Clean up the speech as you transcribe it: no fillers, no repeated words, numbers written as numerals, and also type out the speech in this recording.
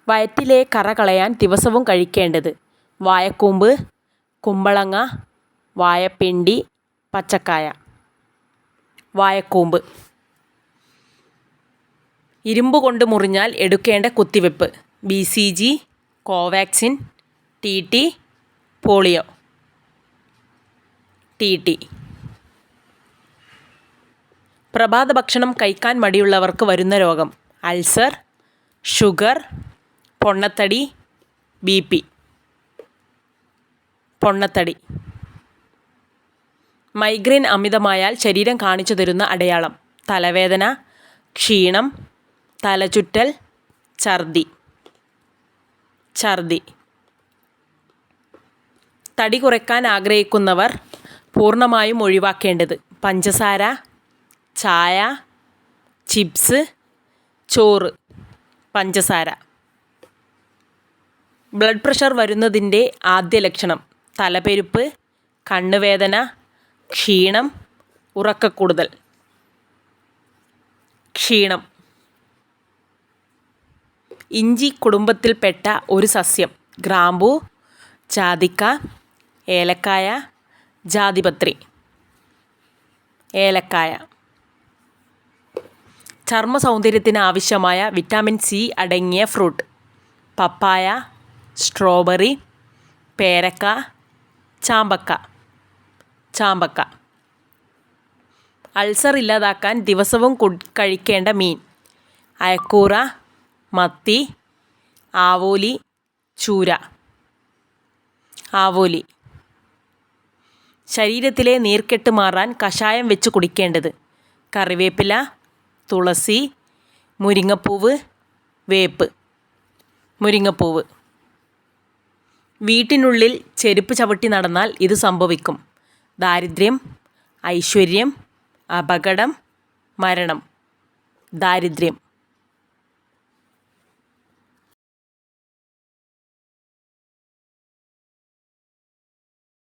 വയറ്റിലെ കറ കളയാൻ ദിവസവും കഴിക്കേണ്ടത്: വാഴക്കൂമ്പ്, കുമ്പളങ്ങ, വാഴപ്പിണ്ടി, പച്ചക്കായ. വാഴക്കൂമ്പ്. ഇരുമ്പ് കൊണ്ട് മുറിഞ്ഞാൽ എടുക്കേണ്ട കുത്തിവെപ്പ്: BCG, Covaxin, TT, polio. TT. പ്രഭാത ഭക്ഷണം കഴിക്കാൻ മടിയുള്ളവർക്ക് വരുന്ന രോഗം: അൾസർ, ഷുഗർ, പൊണ്ണത്തടി, BP. പൊണ്ണത്തടി. മൈഗ്രെയിൻ അമിതമായാൽ ശരീരം കാണിച്ചു തരുന്ന അടയാളം: തലവേദന, ക്ഷീണം, തലചുറ്റൽ, ഛർദി. ഛർദി. തടി കുറയ്ക്കാൻ ആഗ്രഹിക്കുന്നവർ പൂർണ്ണമായും ഒഴിവാക്കേണ്ടത്: പഞ്ചസാര, ചായ, ചിപ്സ്, ചോറ്. പഞ്ചസാര. ബ്ലഡ് പ്രഷർ വരുന്നതിൻ്റെ ആദ്യ ലക്ഷണം: തലപെരുപ്പ്, കണ്ണുവേദന, ക്ഷീണം, ഉറക്കക്കൂടുതൽ. ക്ഷീണം. ഇഞ്ചി കുടുംബത്തിൽപ്പെട്ട ഒരു സസ്യം: ഗ്രാമ്പൂ, ജാതിക്ക, ഏലക്കായ, ജാതിപത്രി. ഏലക്കായ. ചർമ്മ സൗന്ദര്യത്തിന് ആവശ്യമായ വിറ്റാമിൻ C അടങ്ങിയ ഫ്രൂട്ട്: പപ്പായ, സ്ട്രോബെറി, പേരക്ക, ചാമ്പക്ക. ചാമ്പക്ക. അൾസർ ഇല്ലാതാക്കാൻ ദിവസവും കഴിക്കേണ്ട മീൻ: അയക്കൂറ, മത്തി, ആവോലി, ചൂര. ആവോലി. ശരീരത്തിലെ നീർക്കെട്ട് മാറാൻ കഷായം വെച്ച് കുടിക്കേണ്ടത്: കറിവേപ്പില, തുളസി, മുരിങ്ങപ്പൂവ്, വേപ്പ്. മുരിങ്ങപ്പൂവ്. വീട്ടിനുള്ളിൽ ചെരുപ്പ് ചവിട്ടി നടന്നാൽ ഇത് സംഭവിക്കും: ദാരിദ്ര്യം, ഐശ്വര്യം, അപകടം, മരണം. ദാരിദ്ര്യം.